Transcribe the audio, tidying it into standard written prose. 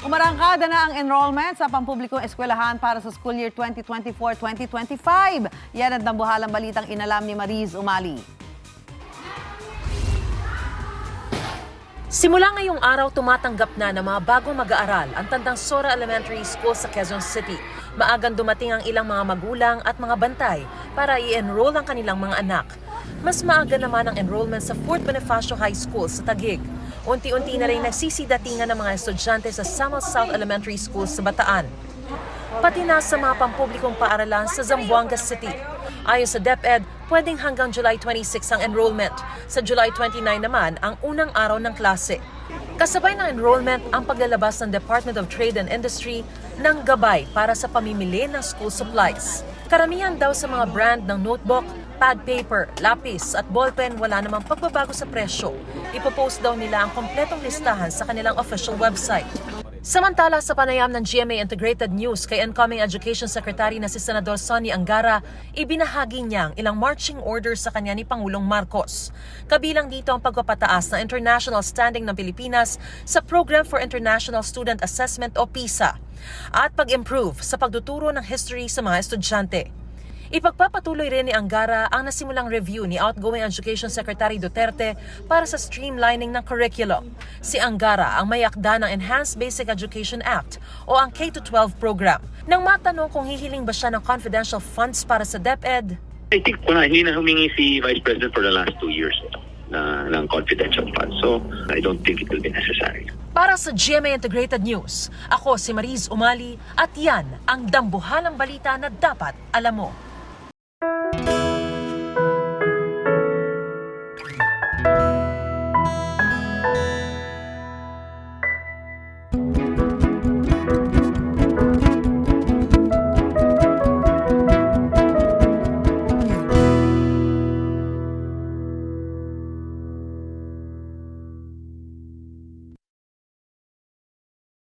Umarangkada na ang enrollment sa pampublikong eskwelahan para sa school year 2024-2025. Yan ang dambuhalang balitang inalam ni Mariz Umali. Simula ngayong araw, tumatanggap na ng mga bagong mag-aaral ang Tandang Sora Elementary School sa Quezon City. Maagang dumating ang ilang mga magulang at mga bantay para i-enroll ang kanilang mga anak. Mas maaga naman ang enrollment sa 4th Bonifacio High School sa Taguig. Unti-unti na rin nagsisidatingan ng mga estudyante sa Samuel South Elementary School sa Bataan. Pati na sa mga pampublikong paaralan sa Zamboanga City. Ayon sa DepEd, pwedeng hanggang July 26 ang enrollment. Sa July 29 naman ang unang araw ng klase. Kasabay ng enrollment ang paglalabas ng Department of Trade and Industry ng gabay para sa pamimili ng school supplies. Karamihan daw sa mga brand ng notebook, pad paper, lapis at ballpen wala namang pagbabago sa presyo. Ipopost daw nila ang kompletong listahan sa kanilang official website. Samantala sa panayam ng GMA Integrated News kay incoming Education Secretary na si Senador Sonny Angara, ibinahagi niya ang ilang marching orders sa kanya ni Pangulong Marcos. Kabilang dito ang pagpapataas ng international standing ng Pilipinas sa Program for International Student Assessment o PISA at pag-improve sa pagtuturo ng history sa mga estudyante. Ipagpapatuloy rin ni Angara ang nasimulang review ni outgoing Education Secretary Duterte para sa streamlining ng curriculum. Si Angara ang may akda ng Enhanced Basic Education Act o ang K-12 program. Nang matanong kung hihiling ba siya ng confidential funds para sa DepEd, I think hindi na humingi si Vice President for the last 2 years ng confidential funds. So, I don't think it will be necessary. para sa GMA Integrated News, ako si Mariz Umali at yan ang dambuhalang balita na dapat alam mo.